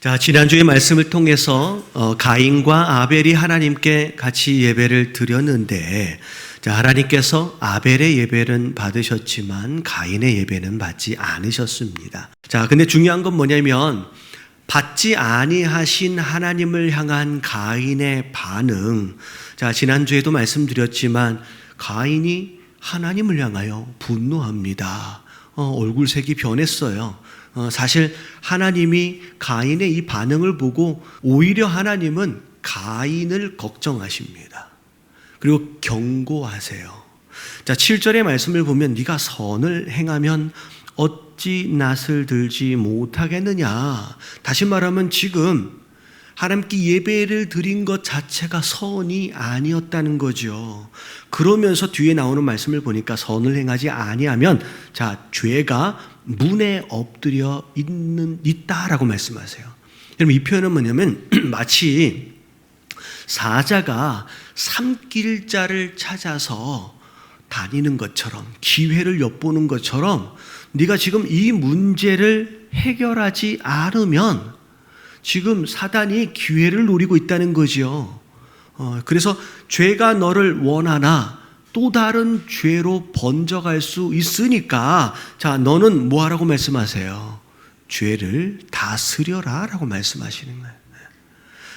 자, 지난주의 말씀을 통해서 가인과 아벨이 하나님께 같이 예배를 드렸는데, 자, 하나님께서 아벨의 예배는 받으셨지만 가인의 예배는 받지 않으셨습니다. 자, 근데 중요한 건 뭐냐면 받지 아니하신 하나님을 향한 가인의 반응. 자, 지난주에도 말씀드렸지만 가인이 하나님을 향하여 분노합니다. 얼굴색이 변했어요. 사실 하나님이 가인의 이 반응을 보고 오히려 하나님은 가인을 걱정하십니다. 그리고 경고하세요. 자, 7절의 말씀을 보면 네가 선을 행하면 어찌 낯을 들지 못하겠느냐. 다시 말하면 지금 하나님께 예배를 드린 것 자체가 선이 아니었다는 거죠. 그러면서 뒤에 나오는 말씀을 보니까 선을 행하지 아니하면 자, 죄가 문에 엎드려 있다라고 말씀하세요. 여러분, 이 표현은 뭐냐면 마치 사자가 삼킬자를 찾아서 다니는 것처럼, 기회를 엿보는 것처럼 네가 지금 이 문제를 해결하지 않으면 지금 사단이 기회를 노리고 있다는 거죠. 그래서 죄가 너를 원하나 또 다른 죄로 번져갈 수 있으니까 자, 너는 뭐 하라고 말씀하세요? 죄를 다스려라 라고 말씀하시는 거예요.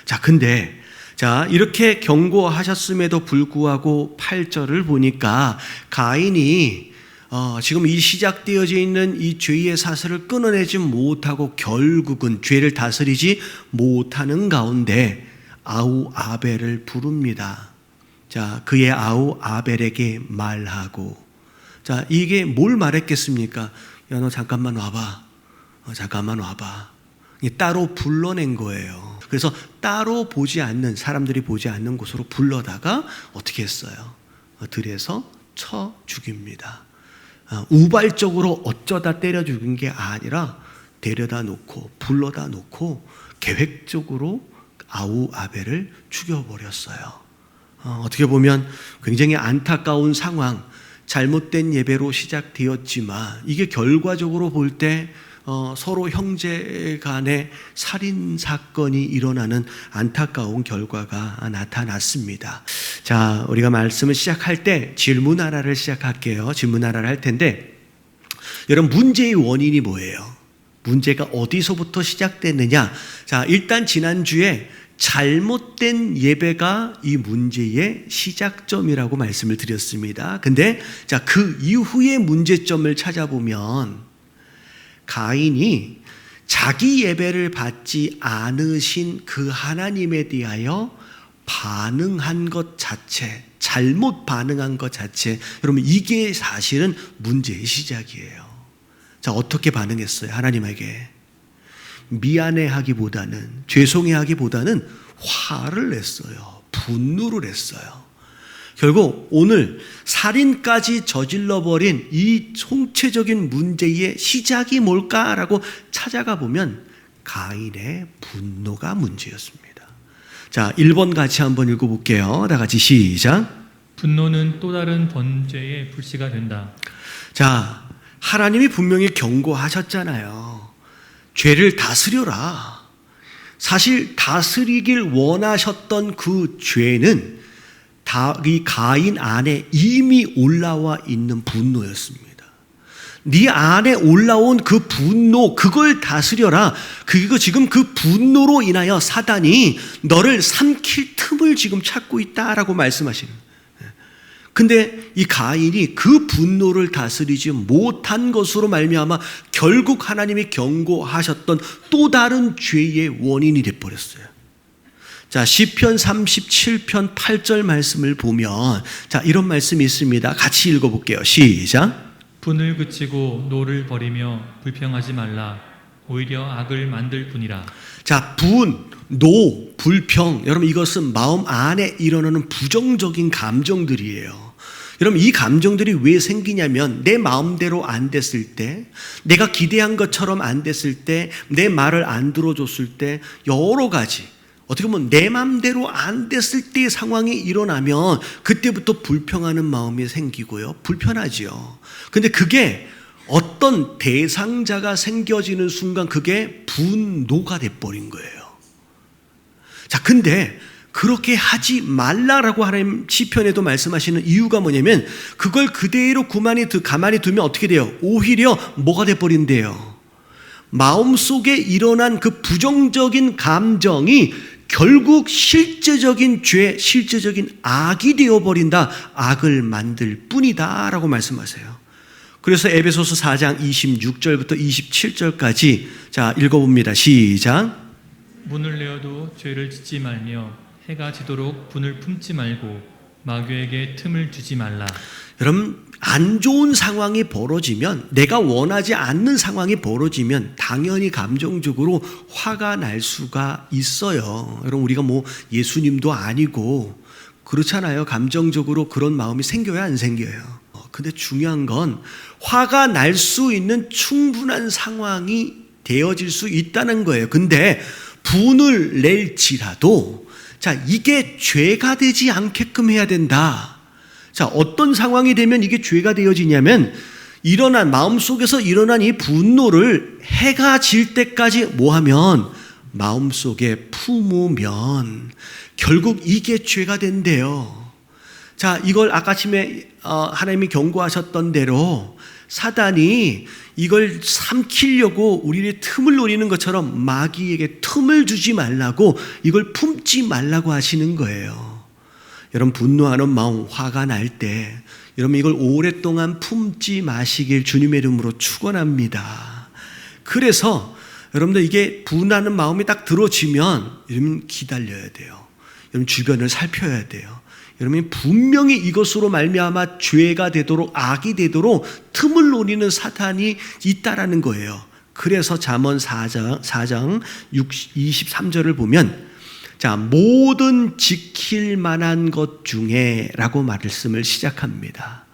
자, 근데 자, 이렇게 경고하셨음에도 불구하고 8절을 보니까 가인이 지금 이 시작되어져 있는 이 죄의 사슬을 끊어내지 못하고 결국은 죄를 다스리지 못하는 가운데 아우 아벨을 부릅니다. 자, 그의 아우 아벨에게 말하고, 자, 이게 뭘 말했겠습니까? 야, 너 잠깐만 와봐. 잠깐만 와봐. 따로 불러낸 거예요. 그래서 따로 보지 않는, 사람들이 보지 않는 곳으로 불러다가 어떻게 했어요? 들에서 쳐 죽입니다. 우발적으로 어쩌다 때려 죽인 게 아니라 데려다 놓고 불러다 놓고 계획적으로 아우 아벨을 죽여버렸어요. 어떻게 보면 굉장히 안타까운 상황, 잘못된 예배로 시작되었지만 이게 결과적으로 볼 때 서로 형제 간의 살인 사건이 일어나는 안타까운 결과가 나타났습니다. 자, 우리가 말씀을 시작할 때 질문 하나를 시작할게요. 질문 하나를 할 텐데, 여러분, 문제의 원인이 뭐예요? 문제가 어디서부터 시작됐느냐? 자, 일단 지난주에 잘못된 예배가 이 문제의 시작점이라고 말씀을 드렸습니다. 근데 자, 그 이후의 문제점을 찾아보면 가인이 자기 예배를 받지 않으신 그 하나님에 대하여 반응한 것 자체, 잘못 반응한 것 자체, 여러분, 이게 사실은 문제의 시작이에요. 자, 어떻게 반응했어요? 하나님에게 미안해하기보다는, 죄송해하기보다는 화를 냈어요. 분노를 했어요. 결국 오늘 살인까지 저질러버린 이 총체적인 문제의 시작이 뭘까라고 찾아가 보면 가인의 분노가 문제였습니다. 자, 1번 같이 한번 읽어볼게요. 다 같이 시작. 분노는 또 다른 번제의 불씨가 된다. 자, 하나님이 분명히 경고하셨잖아요. 죄를 다스려라. 사실 다스리길 원하셨던 그 죄는 이 가인 안에 이미 올라와 있는 분노였습니다. 네 안에 올라온 그 분노, 그걸 다스려라. 그리고 지금 그 분노로 인하여 사단이 너를 삼킬 틈을 지금 찾고 있다라고 말씀하시는 거예요. 근데 이 가인이 그 분노를 다스리지 못한 것으로 말미암아 결국 하나님이 경고하셨던 또 다른 죄의 원인이 되어버렸어요. 자, 시편 37편 8절 말씀을 보면 자, 이런 말씀이 있습니다. 같이 읽어볼게요. 시작. 분을 그치고 노를 버리며 불평하지 말라. 오히려 악을 만들 뿐이라. 자, 분, 노, 불평, 여러분, 이것은 마음 안에 일어나는 부정적인 감정들이에요. 여러분, 이 감정들이 왜 생기냐면 내 마음대로 안 됐을 때, 내가 기대한 것처럼 안 됐을 때, 내 말을 안 들어줬을 때, 여러 가지, 어떻게 보면 내 마음대로 안 됐을 때의 상황이 일어나면 그때부터 불평하는 마음이 생기고요. 불편하지요. 근데 그게 어떤 대상자가 생겨지는 순간 그게 분노가 돼버린 거예요. 자, 근데 그렇게 하지 말라라고 하나님 시편에도 말씀하시는 이유가 뭐냐면 그걸 그대로 가만히 두면 어떻게 돼요? 오히려 뭐가 돼버린대요? 마음속에 일어난 그 부정적인 감정이 결국 실제적인 죄, 실제적인 악이 되어버린다. 악을 만들 뿐이다 라고 말씀하세요. 그래서 에베소서 4장 26절부터 27절까지 자 읽어봅니다. 시작. 문을 내어도 죄를 짓지 말며 해가 지도록 분을 품지 말고 마귀에게 틈을 주지 말라. 여러분, 안 좋은 상황이 벌어지면, 내가 원하지 않는 상황이 벌어지면 당연히 감정적으로 화가 날 수가 있어요. 여러분, 우리가 뭐 예수님도 아니고 그렇잖아요. 감정적으로 그런 마음이 생겨야 안 생겨요. 근데 중요한 건 화가 날 수 있는 충분한 상황이 되어질 수 있다는 거예요. 근데 분을 낼지라도 자, 이게 죄가 되지 않게끔 해야 된다. 자, 어떤 상황이 되면 이게 죄가 되어지냐면 마음속에서 일어난 이 분노를 해가 질 때까지 뭐하면 마음속에 품으면 결국 이게 죄가 된대요. 자, 이걸 아까 아침에 하나님이 경고하셨던 대로 사단이 이걸 삼키려고 우리의 틈을 노리는 것처럼 마귀에게 틈을 주지 말라고 이걸 품지 말라고 하시는 거예요. 여러분, 분노하는 마음, 화가 날 때 여러분 이걸 오랫동안 품지 마시길 주님의 이름으로 축원합니다. 그래서 여러분들 이게 분하는 마음이 딱 들어지면 여러분 기다려야 돼요. 여러분 주변을 살펴야 돼요. 여러분 분명히 이것으로 말미암아 죄가 되도록 악이 되도록 틈을 노리는 사탄이 있다라는 거예요. 그래서 잠언 4장 23절을 보면 자, 모든 지킬 만한 것 중에 라고 말씀을 시작합니다.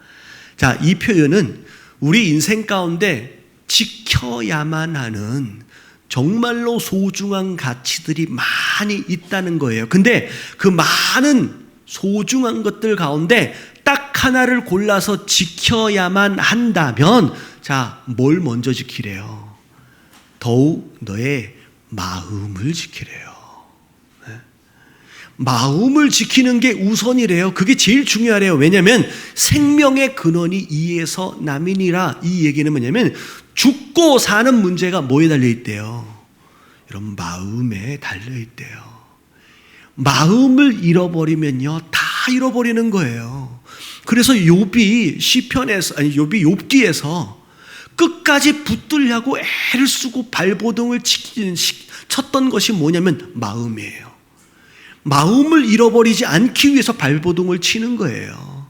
자, 이 표현은 우리 인생 가운데 지켜야만 하는 정말로 소중한 가치들이 많이 있다는 거예요. 근데 그 많은 소중한 것들 가운데 딱 하나를 골라서 지켜야만 한다면 자, 뭘 먼저 지키래요? 더욱 너의 마음을 지키래요. 네? 마음을 지키는 게 우선이래요. 그게 제일 중요하래요. 왜냐하면 생명의 근원이 이에서 남이니라. 이 얘기는 뭐냐면 죽고 사는 문제가 뭐에 달려있대요? 여러분 마음에 달려있대요. 마음을 잃어버리면요 다 잃어버리는 거예요. 그래서 욥기에서 끝까지 붙들려고 애를 쓰고 발버둥을 쳤던 것이 뭐냐면 마음이에요. 마음을 잃어버리지 않기 위해서 발버둥을 치는 거예요.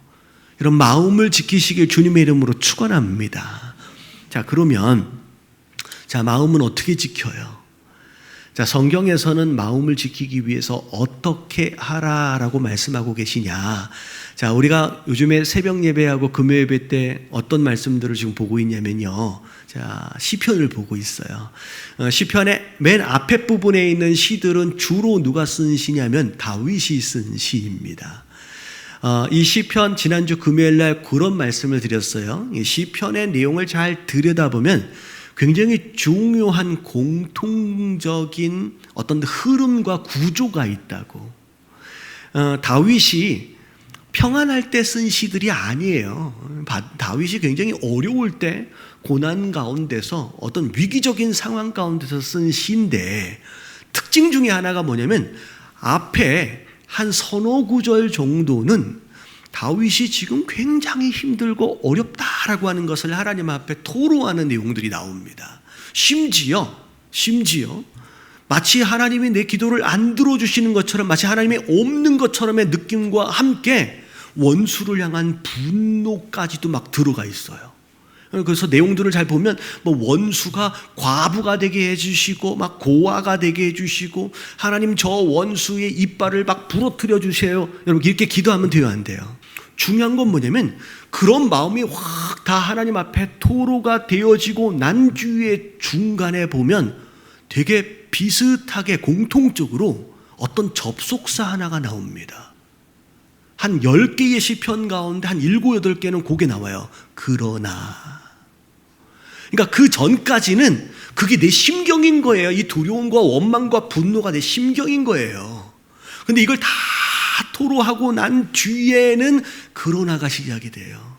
이런 마음을 지키시길 주님의 이름으로 축원합니다. 자, 그러면 자, 마음은 어떻게 지켜요? 자, 성경에서는 마음을 지키기 위해서 어떻게 하라라고 말씀하고 계시냐. 자, 우리가 요즘에 새벽 예배하고 금요 예배 때 어떤 말씀들을 지금 보고 있냐면요. 자, 시편을 보고 있어요. 시편의 맨 앞에 부분에 있는 시들은 주로 누가 쓴 시냐면 다윗이 쓴 시입니다. 이 시편 지난주 금요일 날 그런 말씀을 드렸어요. 이 시편의 내용을 잘 들여다보면 굉장히 중요한 공통적인 어떤 흐름과 구조가 있다고. 다윗이 평안할 때 쓴 시들이 아니에요. 다윗이 굉장히 어려울 때 고난 가운데서 어떤 위기적인 상황 가운데서 쓴 시인데 특징 중에 하나가 뭐냐면 앞에 한 서너 구절 정도는 다윗이 지금 굉장히 힘들고 어렵다라고 하는 것을 하나님 앞에 토로하는 내용들이 나옵니다. 심지어 마치 하나님이 내 기도를 안 들어주시는 것처럼 마치 하나님이 없는 것처럼의 느낌과 함께 원수를 향한 분노까지도 막 들어가 있어요. 그래서 내용들을 잘 보면 뭐 원수가 과부가 되게 해주시고 막 고아가 되게 해주시고 하나님 저 원수의 이빨을 막 부러뜨려 주세요. 여러분 이렇게 기도하면 돼요, 안 돼요? 중요한 건 뭐냐면 그런 마음이 확 다 하나님 앞에 토로가 되어지고 난 뒤에 중간에 보면 되게 비슷하게 공통적으로 어떤 접속사 하나가 나옵니다. 한 10개의 시편 가운데 한 7, 8개는 그게 나와요. 그러나 그러니까 그 전까지는 그게 내 심경인 거예요. 이 두려움과 원망과 분노가 내 심경인 거예요. 근데 이걸 다 토로하고 난 뒤에는 그러나가 시작이 돼요.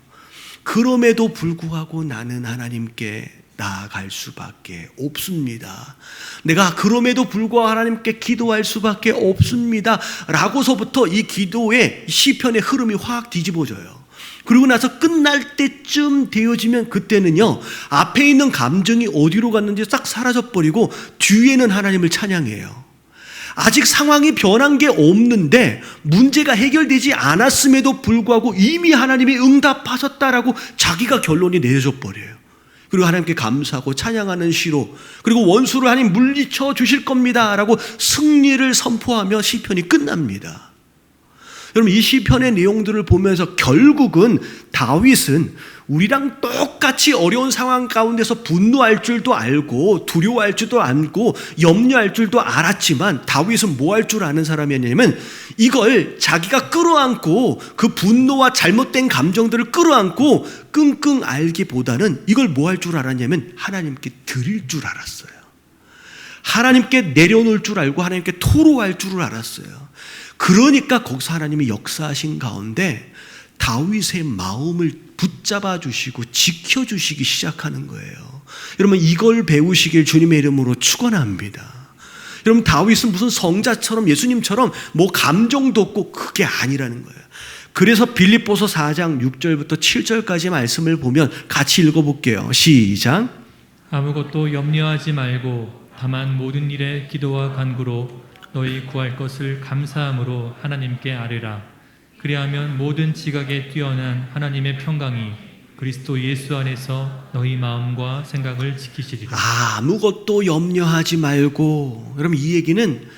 그럼에도 불구하고 나는 하나님께 나아갈 수밖에 없습니다. 내가 그럼에도 불구하고 하나님께 기도할 수밖에 없습니다. 라고서부터 이 기도의 시편의 흐름이 확 뒤집어져요. 그리고 나서 끝날 때쯤 되어지면 그때는요, 앞에 있는 감정이 어디로 갔는지 싹 사라져버리고 뒤에는 하나님을 찬양해요. 아직 상황이 변한 게 없는데 문제가 해결되지 않았음에도 불구하고 이미 하나님이 응답하셨다라고 자기가 결론이 내려져 버려요. 그리고 하나님께 감사하고 찬양하는 시로, 그리고 원수를 하나님 물리쳐 주실 겁니다 라고 승리를 선포하며 시편이 끝납니다. 여러분, 이 시편의 내용들을 보면서 결국은 다윗은 우리랑 똑같이 어려운 상황 가운데서 분노할 줄도 알고 두려워할 줄도 알고 염려할 줄도 알았지만, 다윗은 뭐 할 줄 아는 사람이었냐면 이걸 자기가 끌어안고 그 분노와 잘못된 감정들을 끌어안고 끙끙 앓기보다는 이걸 뭐 할 줄 알았냐면 하나님께 드릴 줄 알았어요. 하나님께 내려놓을 줄 알고 하나님께 토로할 줄을 알았어요. 그러니까 거기서 하나님이 역사하신 가운데 다윗의 마음을 붙잡아 주시고 지켜주시기 시작하는 거예요. 여러분, 이걸 배우시길 주님의 이름으로 축원합니다. 여러분, 다윗은 무슨 성자처럼 예수님처럼 뭐 감정도 없고 그게 아니라는 거예요. 그래서 빌립보서 4장 6절부터 7절까지 말씀을 보면 같이 읽어볼게요. 시작. 아무것도 염려하지 말고 다만 모든 일에 기도와 간구로 너희 구할 것을 감사함으로 하나님께 아뢰라. 그리하면 모든 지각에 뛰어난 하나님의 평강이 그리스도 예수 안에서 너희 마음과 생각을 지키시리라. 아무것도 염려하지 말고, 여러분, 이 얘기는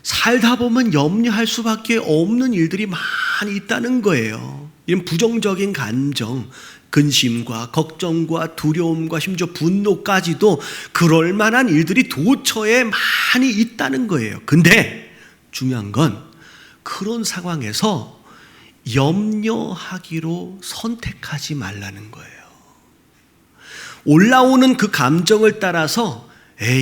살다 보면 염려할 수밖에 없는 일들이 많이 있다는 거예요. 이런 부정적인 감정, 근심과 걱정과 두려움과 심지어 분노까지도 그럴 만한 일들이 도처에 많이 있다는 거예요. 근데 중요한 건 그런 상황에서 염려하기로 선택하지 말라는 거예요. 올라오는 그 감정을 따라서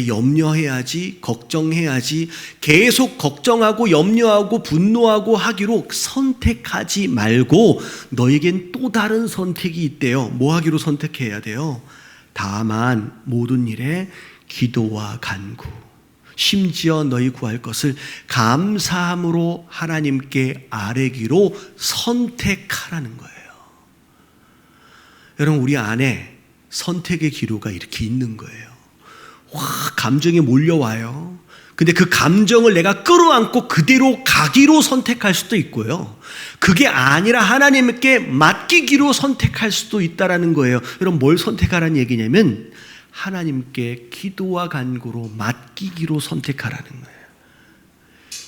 염려해야지, 걱정해야지, 계속 걱정하고 염려하고 분노하고 하기로 선택하지 말고 너에겐 또 다른 선택이 있대요. 뭐 하기로 선택해야 돼요? 다만 모든 일에 기도와 간구, 심지어 너희 구할 것을 감사함으로 하나님께 아뢰기로 선택하라는 거예요. 여러분, 우리 안에 선택의 기로가 이렇게 있는 거예요. 감정이 몰려와요. 근데 그 감정을 내가 끌어안고 그대로 가기로 선택할 수도 있고요. 그게 아니라 하나님께 맡기기로 선택할 수도 있다라는 거예요. 여러분, 뭘 선택하라는 얘기냐면 하나님께 기도와 간구로 맡기기로 선택하라는 거예요.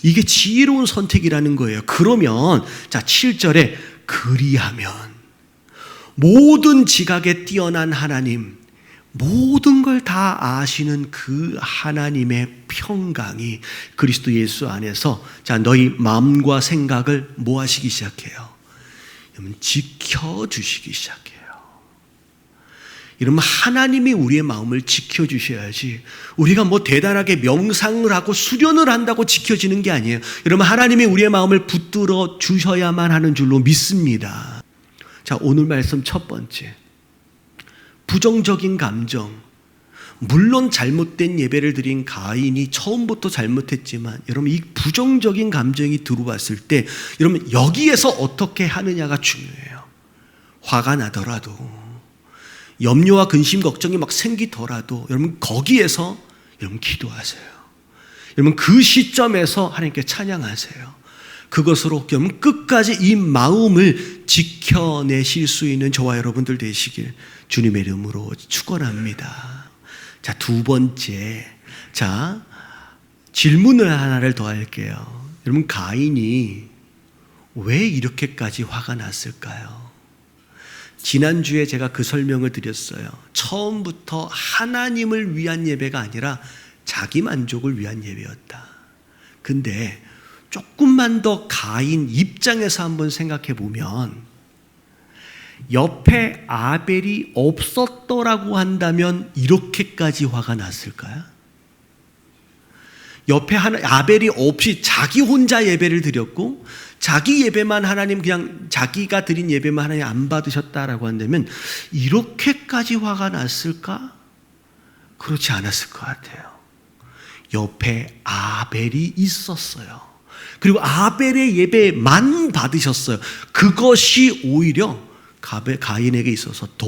이게 지혜로운 선택이라는 거예요. 그러면 자, 7절에 그리하면 모든 지각에 뛰어난 하나님, 모든 걸 다 아시는 그 하나님의 평강이 그리스도 예수 안에서 자, 너희 마음과 생각을 뭐 하시기 시작해요? 여러분, 지켜주시기 시작해요. 이러면 하나님이 우리의 마음을 지켜주셔야지, 우리가 뭐 대단하게 명상을 하고 수련을 한다고 지켜지는 게 아니에요. 여러분, 하나님이 우리의 마음을 붙들어 주셔야만 하는 줄로 믿습니다. 자, 오늘 말씀 첫 번째, 부정적인 감정. 물론 잘못된 예배를 드린 가인이 처음부터 잘못했지만, 여러분, 이 부정적인 감정이 들어왔을 때 여러분, 여기에서 어떻게 하느냐가 중요해요. 화가 나더라도, 염려와 근심 걱정이 막 생기더라도 여러분, 거기에서 여러분 기도하세요. 여러분, 그 시점에서 하나님께 찬양하세요. 그것으로 여러분 끝까지 이 마음을 지켜내실 수 있는 저와 여러분들 되시길 주님의 이름으로 축원합니다. 자, 두 번째, 자, 질문을 하나를 더 할게요. 여러분, 가인이 왜 이렇게까지 화가 났을까요? 지난주에 제가 그 설명을 드렸어요. 처음부터 하나님을 위한 예배가 아니라 자기 만족을 위한 예배였다. 근데 조금만 더 가인 입장에서 한번 생각해 보면 옆에 아벨이 없었더라고 한다면 이렇게까지 화가 났을까요? 옆에 아벨이 없이 자기 혼자 예배를 드렸고 자기 예배만 하나님 그냥 자기가 드린 예배만 하나님 안 받으셨다라고 한다면 이렇게까지 화가 났을까? 그렇지 않았을 것 같아요. 옆에 아벨이 있었어요. 그리고 아벨의 예배만 받으셨어요. 그것이 오히려 가인에게 있어서 더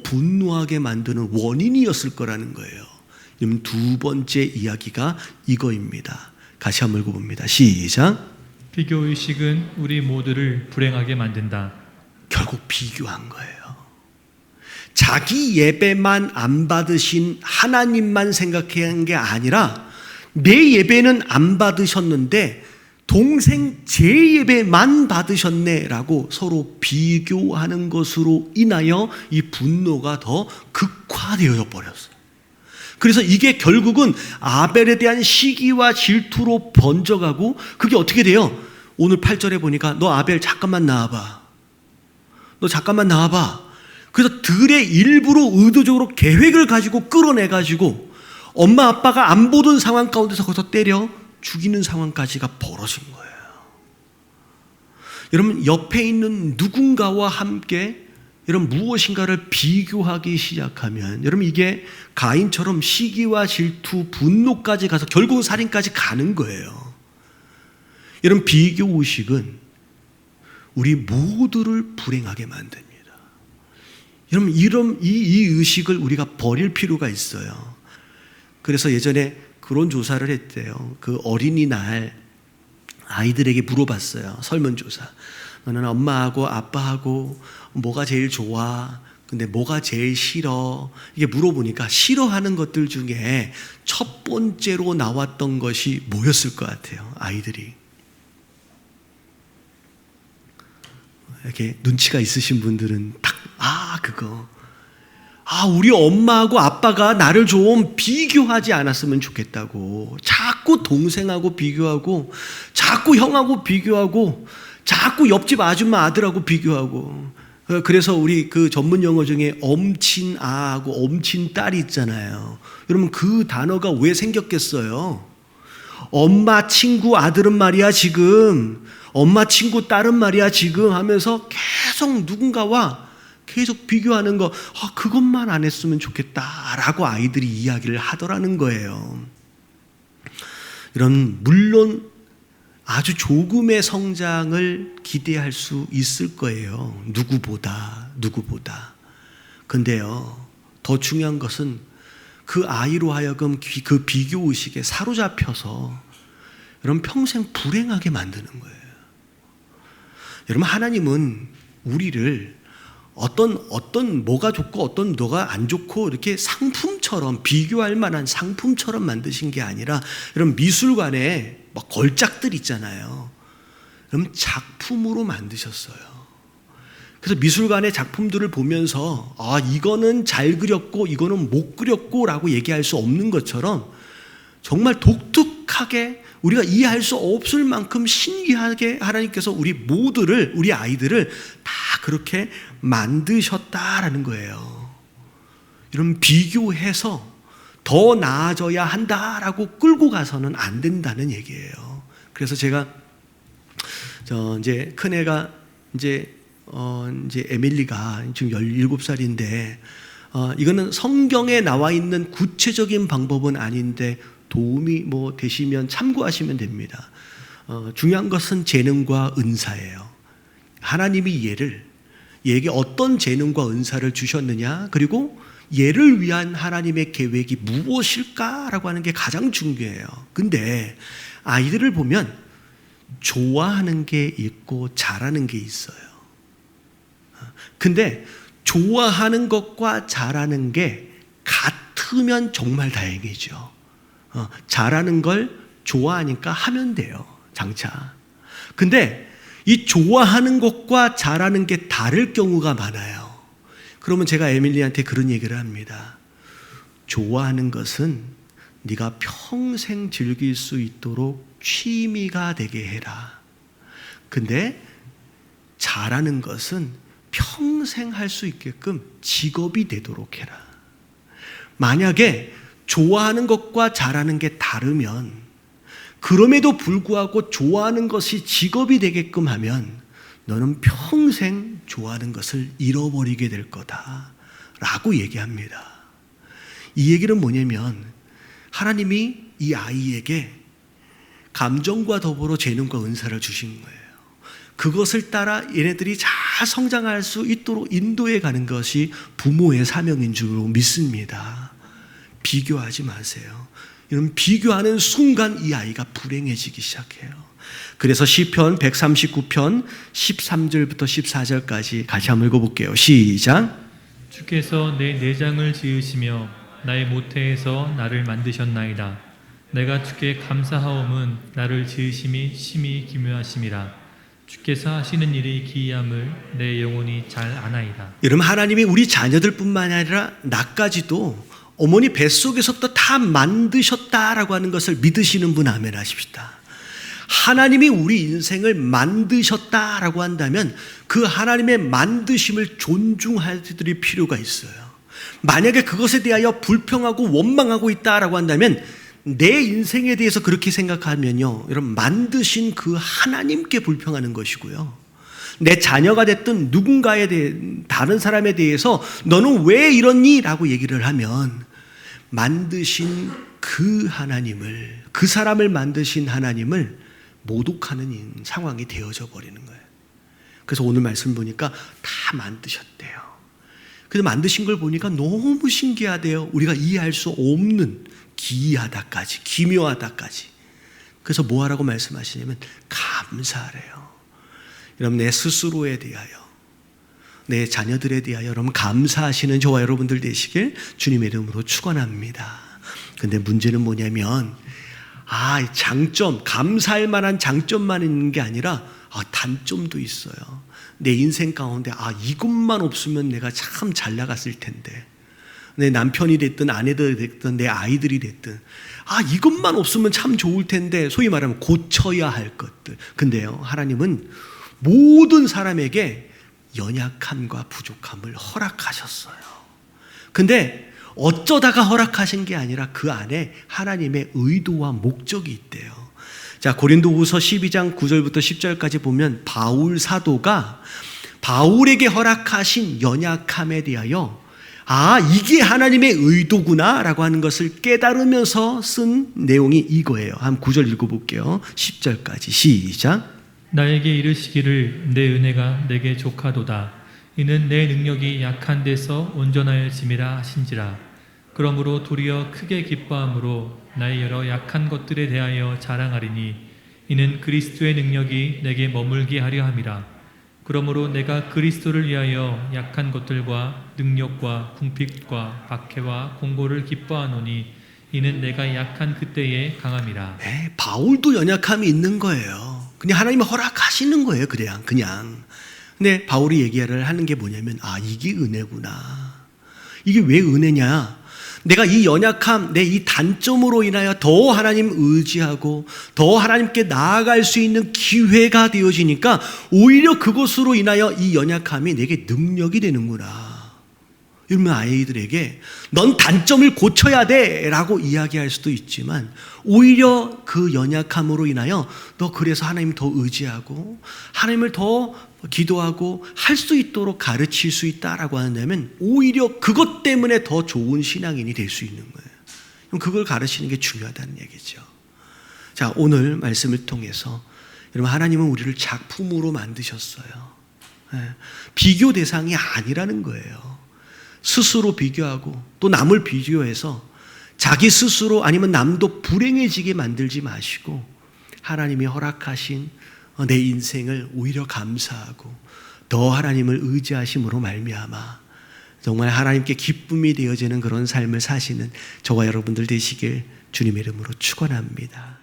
분노하게 만드는 원인이었을 거라는 거예요. 그럼 두 번째 이야기가 이거입니다. 같이 한번 읽어봅니다. 시작. 비교의식은 우리 모두를 불행하게 만든다. 결국 비교한 거예요. 자기 예배만 안 받으신 하나님만 생각한 게 아니라 내 예배는 안 받으셨는데 동생 제 예배만 받으셨네라고 서로 비교하는 것으로 인하여 이 분노가 더 극화되어 버렸어요. 그래서 이게 결국은 아벨에 대한 시기와 질투로 번져가고 그게 어떻게 돼요? 오늘 8절에 보니까 너 아벨 잠깐만 나와봐. 너 잠깐만 나와봐. 그래서 들의 일부러 의도적으로 계획을 가지고 끌어내가지고 엄마 아빠가 안 보던 상황 가운데서 거기서 때려 죽이는 상황까지가 벌어진 거예요. 여러분 옆에 있는 누군가와 함께 여러분 무엇인가를 비교하기 시작하면 여러분 이게 가인처럼 시기와 질투, 분노까지 가서 결국은 살인까지 가는 거예요. 여러분 비교의식은 우리 모두를 불행하게 만듭니다. 여러분 이 의식을 우리가 버릴 필요가 있어요. 그래서 예전에 그런 조사를 했대요. 그 어린이날 아이들에게 물어봤어요. 설문조사. 너는 엄마하고 아빠하고 뭐가 제일 좋아? 근데 뭐가 제일 싫어? 이게 물어보니까 싫어하는 것들 중에 첫 번째로 나왔던 것이 뭐였을 것 같아요? 아이들이. 이렇게 눈치가 있으신 분들은 딱, 그거. 우리 엄마하고 아빠가 나를 좀 비교하지 않았으면 좋겠다고. 자꾸 동생하고 비교하고, 자꾸 형하고 비교하고, 자꾸 옆집 아줌마 아들하고 비교하고. 그래서 우리 그 전문 용어 중에 엄친아하고 엄친딸이 있잖아요. 여러분 그 단어가 왜 생겼겠어요? 엄마 친구 아들은 말이야 지금, 엄마 친구 딸은 말이야 지금 하면서 계속 누군가와 계속 비교하는 거, 그것만 안 했으면 좋겠다라고 아이들이 이야기를 하더라는 거예요. 이런 물론 아주 조금의 성장을 기대할 수 있을 거예요. 누구보다. 근데요, 더 중요한 것은 그 아이로 하여금 그 비교의식에 사로잡혀서 여러분 평생 불행하게 만드는 거예요. 여러분 하나님은 우리를 어떤 뭐가 좋고 어떤 뭐가 안 좋고 이렇게 상품처럼 비교할 만한 상품처럼 만드신 게 아니라 여러분 미술관에 막 걸작들 있잖아요. 여러분 작품으로 만드셨어요. 그래서 미술관의 작품들을 보면서 이거는 잘 그렸고 이거는 못 그렸고 라고 얘기할 수 없는 것처럼 정말 독특하게 우리가 이해할 수 없을 만큼 신기하게 하나님께서 우리 아이들을 다 그렇게 만드셨다라는 거예요. 이런 비교해서 더 나아져야 한다라고 끌고 가서는 안 된다는 얘기예요. 그래서 제가 이제 큰애가 이제 에밀리가 지금 17살인데 이거는 성경에 나와 있는 구체적인 방법은 아닌데 도움이 되시면 참고하시면 됩니다. 중요한 것은 재능과 은사예요. 하나님이 얘에게 어떤 재능과 은사를 주셨느냐, 그리고 얘를 위한 하나님의 계획이 무엇일까라고 하는 게 가장 중요해요. 근데 아이들을 보면 좋아하는 게 있고 잘하는 게 있어요. 근데 좋아하는 것과 잘하는 게 같으면 정말 다행이죠. 잘하는 걸 좋아하니까 하면 돼요, 장차. 근데 이 좋아하는 것과 잘하는 게 다를 경우가 많아요. 그러면 제가 에밀리한테 그런 얘기를 합니다. 좋아하는 것은 네가 평생 즐길 수 있도록 취미가 되게 해라. 근데 잘하는 것은 평생 할 수 있게끔 직업이 되도록 해라. 만약에 좋아하는 것과 잘하는 게 다르면, 그럼에도 불구하고 좋아하는 것이 직업이 되게끔 하면 너는 평생 좋아하는 것을 잃어버리게 될 거다 라고 얘기합니다. 이 얘기는 뭐냐면 하나님이 이 아이에게 감정과 더불어 재능과 은사를 주신 거예요. 그것을 따라 얘네들이 잘 성장할 수 있도록 인도해 가는 것이 부모의 사명인 줄 믿습니다. 비교하지 마세요. 이런 비교하는 순간 이 아이가 불행해지기 시작해요. 그래서 시편 139편 13절부터 14절까지 같이 한번 읽어볼게요. 시작. 주께서 내 내장을 지으시며 나의 모태에서 나를 만드셨나이다. 내가 주께 감사하옴은 나를 지으심이 심히 기묘하심이라. 주께서 하시는 일이 기이함을 내 영혼이 잘 아나이다. 여러분, 하나님이 우리 자녀들뿐만 아니라 나까지도 어머니 뱃속에서부터 다 만드셨다라고 하는 것을 믿으시는 분 아멘 하십시다. 하나님이 우리 인생을 만드셨다라고 한다면 그 하나님의 만드심을 존중할 필요가 있어요. 만약에 그것에 대하여 불평하고 원망하고 있다라고 한다면 내 인생에 대해서 그렇게 생각하면요, 여러분, 만드신 그 하나님께 불평하는 것이고요, 내 자녀가 됐든 누군가에 대해 다른 사람에 대해서 너는 왜 이러니? 라고 얘기를 하면 만드신 그 하나님을, 그 사람을 만드신 하나님을 모독하는 상황이 되어져 버리는 거예요. 그래서 오늘 말씀 보니까 다 만드셨대요. 그래서 만드신 걸 보니까 너무 신기하대요. 우리가 이해할 수 없는 기이하다까지, 기묘하다까지. 그래서 뭐 하라고 말씀하시냐면 감사하래요. 여러분, 내 스스로에 대하여, 내 자녀들에 대하여 여러분 감사하시는 저와 여러분들 되시길 주님의 이름으로 축원합니다. 근데 문제는 뭐냐면 장점, 감사할 만한 장점만 있는 게 아니라 단점도 있어요. 내 인생 가운데 이것만 없으면 내가 참 잘 나갔을 텐데, 내 남편이 됐든 아내들이 됐든 내 아이들이 됐든 이것만 없으면 참 좋을 텐데, 소위 말하면 고쳐야 할 것들. 근데요, 하나님은 모든 사람에게 연약함과 부족함을 허락하셨어요. 근데 어쩌다가 허락하신 게 아니라 그 안에 하나님의 의도와 목적이 있대요. 자, 고린도후서 12장 9절부터 10절까지 보면 바울 사도가 바울에게 허락하신 연약함에 대하여 이게 하나님의 의도구나 라고 하는 것을 깨달으면서 쓴 내용이 이거예요. 한 9절 읽어볼게요. 10절까지 시작. 나에게 이르시기를 내 은혜가 내게 족하도다. 이는 내 능력이 약한 데서 온전하여짐이라 하신지라. 그러므로 도리어 크게 기뻐함으로 나의 여러 약한 것들에 대하여 자랑하리니 이는 그리스도의 능력이 내게 머물게 하려 함이라. 그러므로 내가 그리스도를 위하여 약한 것들과 능력과 궁핍과 박해와 공고를 기뻐하노니 이는 내가 약한 그때에 강함이라. 바울도 연약함이 있는 거예요. 그냥 하나님이 허락하시는 거예요. 그냥. 근데 바울이 얘기를 하는 게 뭐냐면 이게 은혜구나. 이게 왜 은혜냐? 내가 이 연약함, 내 이 단점으로 인하여 더 하나님 의지하고 더 하나님께 나아갈 수 있는 기회가 되어지니까 오히려 그것으로 인하여 이 연약함이 내게 능력이 되는구나. 이러면 아이들에게 넌 단점을 고쳐야 돼 라고 이야기할 수도 있지만, 오히려 그 연약함으로 인하여 너 그래서 하나님 더 의지하고 하나님을 더 기도하고 할 수 있도록 가르칠 수 있다라고 한다면 오히려 그것 때문에 더 좋은 신앙인이 될 수 있는 거예요. 그럼 그걸 가르치는 게 중요하다는 얘기죠. 자, 오늘 말씀을 통해서 여러분, 하나님은 우리를 작품으로 만드셨어요. 비교 대상이 아니라는 거예요. 스스로 비교하고 또 남을 비교해서 자기 스스로 아니면 남도 불행해지게 만들지 마시고 하나님이 허락하신 내 인생을 오히려 감사하고 더 하나님을 의지하심으로 말미암아 정말 하나님께 기쁨이 되어지는 그런 삶을 사시는 저와 여러분들 되시길 주님의 이름으로 축원합니다.